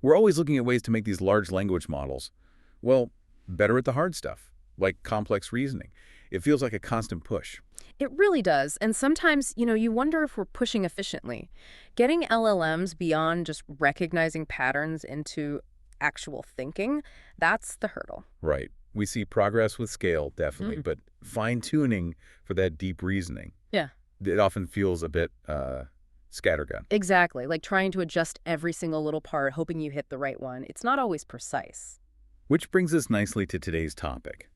We're always looking at ways to make these large language models, well, better at the hard stuff, like complex reasoning. It feels like a constant push. It really does. And sometimes, you wonder if we're pushing efficiently. Getting LLMs beyond just recognizing patterns into actual thinking, that's the hurdle. Right. We see progress with scale, definitely, Mm. but fine-tuning for that deep reasoning, Yeah, it often feels a bit scattergun. exactly. Like trying to adjust every single little part, hoping you hit the right one. It's not always precise. Which brings us nicely to today's topic,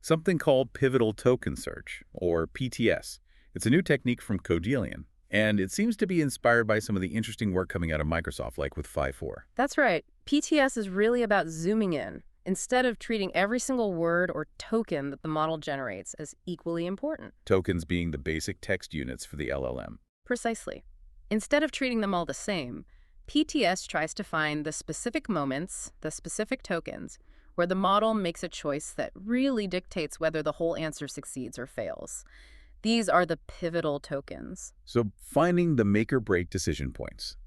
something called pivotal token search, or PTS. It's a new technique from Codelian, and it seems to be inspired by some of the interesting work coming out of Microsoft, like with Phi 4. That's right. PTS is really about zooming in, instead of treating every single word or token that the model generates as equally important. Tokens being the basic text units for the LLM. Precisely. Instead of treating them all the same, PTS tries to find the specific moments, the specific tokens, where the model makes a choice that really dictates whether the whole answer succeeds or fails. These are the pivotal tokens. So finding the make-or-break decision points,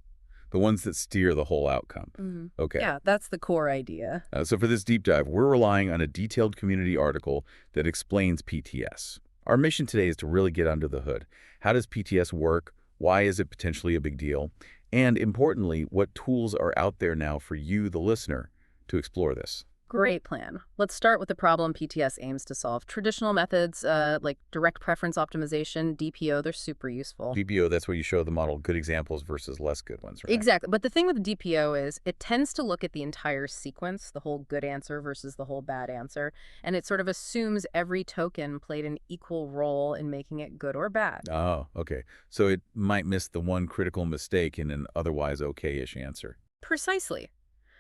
the ones that steer the whole outcome. Okay. Yeah, that's the core idea. So for this deep dive, we're relying on a detailed community article that explains PTS. Our mission today is to really get under the hood. How does PTS work? Why is it potentially a big deal? And importantly, what tools are out there now for you, the listener, to explore this? Great plan. Let's start with the problem PTS aims to solve. Traditional methods like direct preference optimization, DPO, they're super useful. DPO, that's where you show the model good examples versus less good ones, right? Exactly. But the thing with DPO is it tends to look at the entire sequence, the whole good answer versus the whole bad answer, and it sort of assumes every token played an equal role in making it good or bad. Oh, okay. So it might miss the one critical mistake in an otherwise okay-ish answer. Precisely.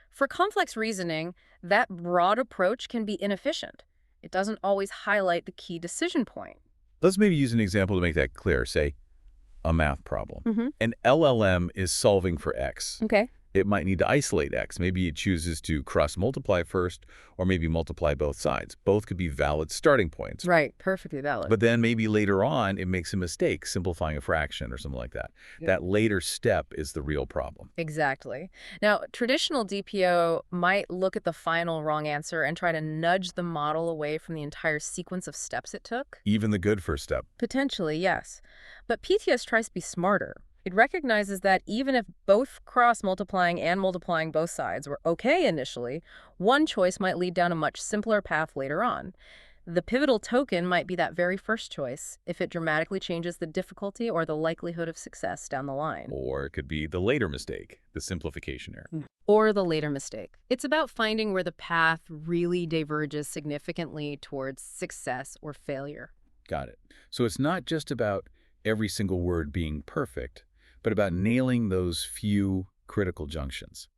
For complex reasoning, that broad approach can be inefficient. It doesn't always highlight the key decision point. Let's maybe use an example to make that clear. Say, a math problem. Mm-hmm. An LLM is solving for X. Okay. It might need to isolate X. Maybe it chooses to cross-multiply first, or maybe multiply both sides. Both could be valid starting points. Right. Perfectly valid. But then maybe later on, it makes a mistake, simplifying a fraction or something like that. Yeah. That later step is the real problem. Exactly. Now, traditional DPO might look at the final wrong answer and try to nudge the model away from the entire sequence of steps it took. Even the good first step. Potentially, yes. But PTS tries to be smarter. It recognizes that even if both cross-multiplying and multiplying both sides were okay initially, one choice might lead down a much simpler path later on. The pivotal token might be that very first choice if it dramatically changes the difficulty or the likelihood of success down the line. Or it could be the later mistake, the simplification error. Or the later mistake. It's about finding where the path really diverges significantly towards success or failure. Got it. So it's not just about every single word being perfect, but about nailing those few critical junctions.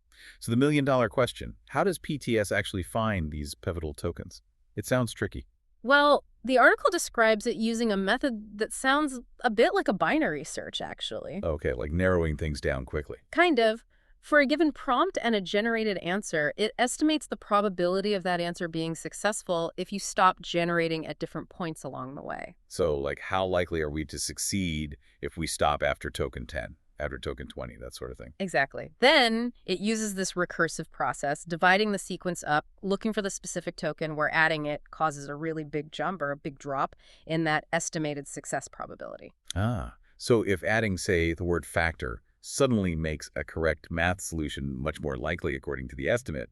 So the million-dollar question, how does PTS actually find these pivotal tokens? It sounds tricky. Well, the article describes it using a method that sounds a bit like a binary search, actually. Okay, like narrowing things down quickly. Kind of. For a given prompt and a generated answer, it estimates the probability of that answer being successful if you stop generating at different points along the way. So, like, how likely are we to succeed if we stop after token 10, after token 20, that sort of thing? Exactly. Then it uses this recursive process, dividing the sequence up, looking for the specific token where adding it causes a really big jump or a big drop in that estimated success probability. Ah, so if adding, say, the word factor suddenly makes a correct math solution much more likely according to the estimate,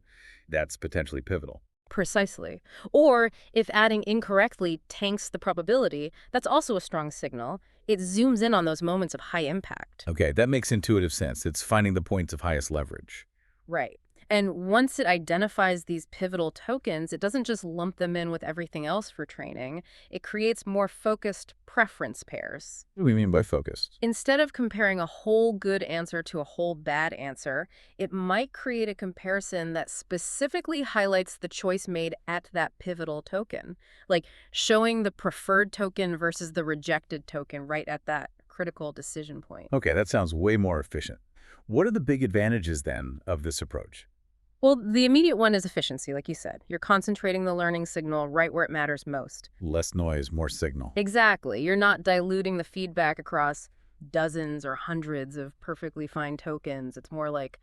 that's potentially pivotal. Precisely. Or if adding incorrectly tanks the probability, that's also a strong signal. It zooms in on those moments of high impact. Okay, that makes intuitive sense. It's finding the points of highest leverage. Right. And once it identifies these pivotal tokens, it doesn't just lump them in with everything else for training. It creates more focused preference pairs. What do we mean by focused? Instead of comparing a whole good answer to a whole bad answer, it might create a comparison that specifically highlights the choice made at that pivotal token, like showing the preferred token versus the rejected token right at that critical decision point. Okay, that sounds way more efficient. What are the big advantages, then, of this approach? Well, the immediate one is efficiency, like you said. You're concentrating the learning signal right where it matters most. Less noise, more signal. Exactly. You're not diluting the feedback across dozens or hundreds of perfectly fine tokens. It's more like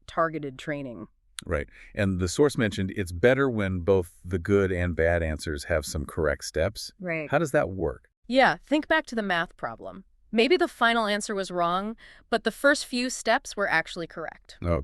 targeted training. Right. And the source mentioned it's better when both the good and bad answers have some correct steps. Right. How does that work? Yeah, think back to the math problem. Maybe the final answer was wrong, but the first few steps were actually correct. Oh,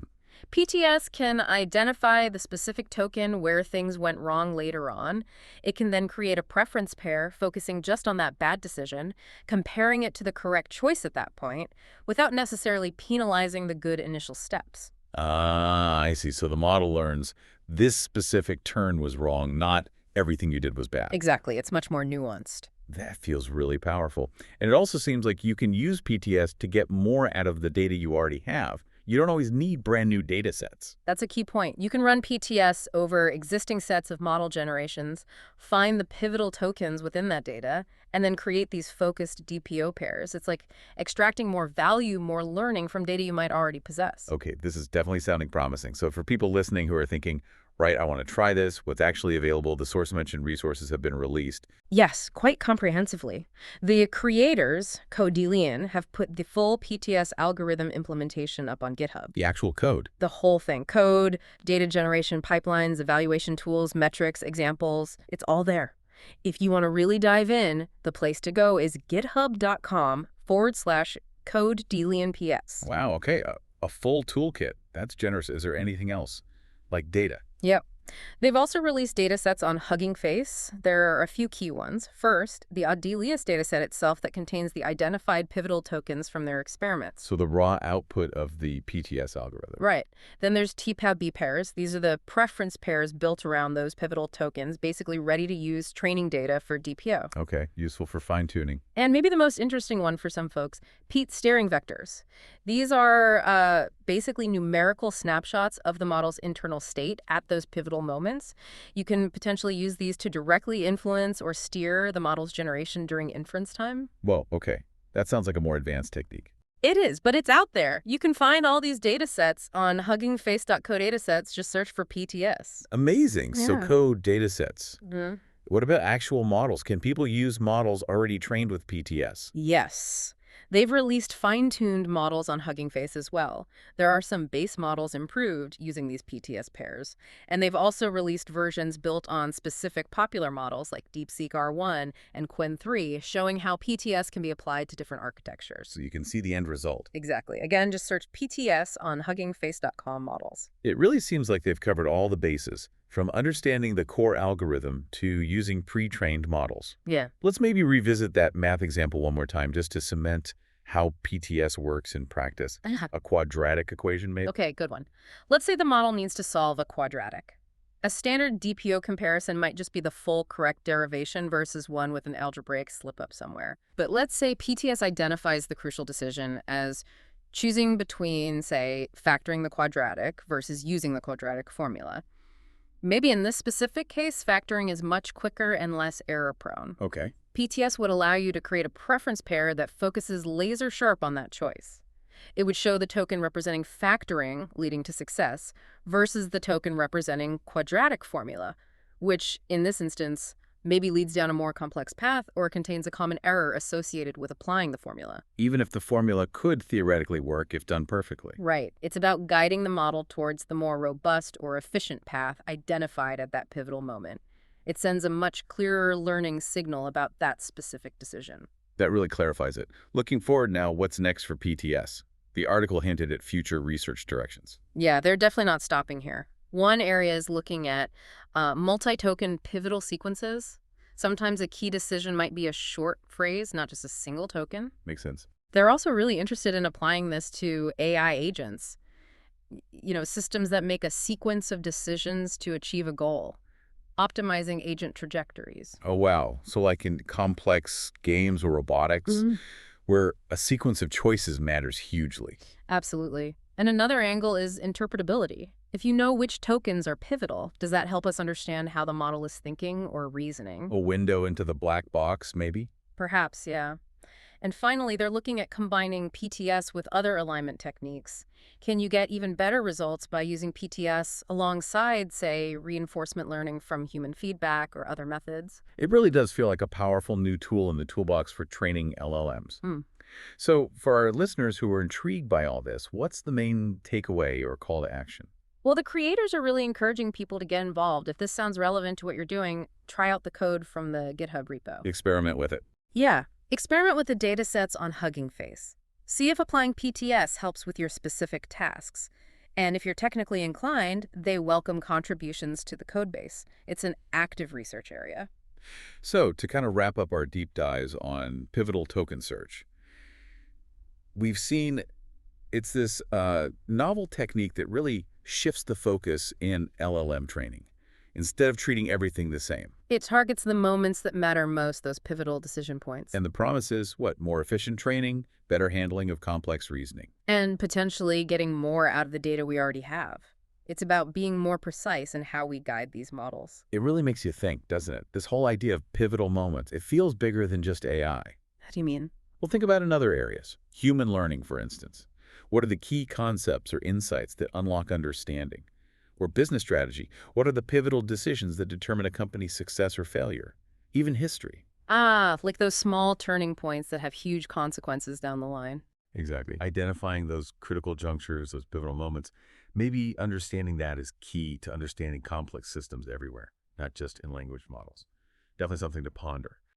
PTS can identify the specific token where things went wrong later on. It can then create a preference pair focusing just on that bad decision, comparing it to the correct choice at that point, without necessarily penalizing the good initial steps. I see. So the model learns this specific turn was wrong, not everything you did was bad. Exactly. It's much more nuanced. That feels really powerful. And it also seems like you can use PTS to get more out of the data you already have. You don't always need brand new data sets. That's a key point. You can run PTS over existing sets of model generations, find the pivotal tokens within that data, and then create these focused DPO pairs. It's like extracting more value, more learning from data you might already possess. Okay, this is definitely sounding promising. So for people listening who are thinking, right, I want to try this, what's actually available, the source mentioned resources have been released. Yes, quite comprehensively. The creators, Codelian, have put the full PTS algorithm implementation up on GitHub. The actual code. The whole thing. Code, data generation pipelines, evaluation tools, metrics, examples. It's all there. If you want to really dive in, the place to go is github.com/codelianps. Wow, okay, a full toolkit. That's generous. Is there anything else? Like data? Yep. They've also released datasets on Hugging Face. There are a few key ones. First, the Audelius dataset itself that contains the identified pivotal tokens from their experiments. So the raw output of the PTS algorithm. Right. Then there's TPAB-B pairs. These are the preference pairs built around those pivotal tokens, basically ready to use training data for DPO. Okay, useful for fine-tuning. And maybe the most interesting one for some folks, Pete steering vectors. These are basically numerical snapshots of the model's internal state at those pivotal moments. You can potentially use these to directly influence or steer the model's generation during inference time. Well, okay. That sounds like a more advanced technique. It is, but it's out there. You can find all these data sets on huggingface.co datasets. Just search for PTS. Amazing. So Yeah. code data sets. Mm-hmm. What about actual models? Can people use models already trained with PTS? Yes. They've released fine-tuned models on Hugging Face as well. There are some base models improved using these PTS pairs. And they've also released versions built on specific popular models like DeepSeek R1 and Qwen 3, showing how PTS can be applied to different architectures. So you can see the end result. Exactly. Again, just search PTS on huggingface.com models. It really seems like they've covered all the bases, from understanding the core algorithm to using pre-trained models. Yeah. Let's maybe revisit that math example one more time just to cement how PTS works in practice. A quadratic equation, maybe? Okay, good one. Let's say the model needs to solve a quadratic. A standard DPO comparison might just be the full correct derivation versus one with an algebraic slip-up somewhere. But let's say PTS identifies the crucial decision as choosing between, say, factoring the quadratic versus using the quadratic formula. Maybe in this specific case, factoring is much quicker and less error-prone. Okay. PTS would allow you to create a preference pair that focuses laser-sharp on that choice. It would show the token representing factoring, leading to success, versus the token representing quadratic formula, which, in this instance, maybe leads down a more complex path or contains a common error associated with applying the formula. Even if the formula could theoretically work if done perfectly. Right. It's about guiding the model towards the more robust or efficient path identified at that pivotal moment. It sends a much clearer learning signal about that specific decision. That really clarifies it. Looking forward now, what's next for PTS? The article hinted at future research directions. Yeah, they're definitely not stopping here. One area is looking at multi-token pivotal sequences. Sometimes a key decision might be a short phrase, not just a single token. Makes sense. They're also really interested in applying this to AI agents, systems that make a sequence of decisions to achieve a goal, optimizing agent trajectories. Oh, wow. So like in complex games or robotics, where a sequence of choices matters hugely. Absolutely. And another angle is interpretability. If you know which tokens are pivotal, does that help us understand how the model is thinking or reasoning? A window into the black box, maybe? Perhaps, yeah. And finally, they're looking at combining PTS with other alignment techniques. Can you get even better results by using PTS alongside, say, reinforcement learning from human feedback or other methods? It really does feel like a powerful new tool in the toolbox for training LLMs. So for our listeners who are intrigued by all this, what's the main takeaway or call to action? Well, the creators are really encouraging people to get involved. If this sounds relevant to what you're doing, try out the code from the GitHub repo. Experiment with it. Yeah, experiment with the datasets on Hugging Face. See if applying PTS helps with your specific tasks. And if you're technically inclined, they welcome contributions to the codebase. It's an active research area. So to kind of wrap up our deep dives on pivotal token search, we've seen it's this novel technique that really shifts the focus in LLM training instead of treating everything the same. It targets the moments that matter most, those pivotal decision points. And the promise is, what, more efficient training, better handling of complex reasoning. And potentially getting more out of the data we already have. It's about being more precise in how we guide these models. It really makes you think, doesn't it? This whole idea of pivotal moments, it feels bigger than just AI. How do you mean? Well, think about in other areas. Human learning, for instance. What are the key concepts or insights that unlock understanding? Or business strategy, what are the pivotal decisions that determine a company's success or failure? Even history. Ah, like those small turning points that have huge consequences down the line. Exactly. Identifying those critical junctures, those pivotal moments, maybe understanding that is key to understanding complex systems everywhere, not just in language models. Definitely something to ponder.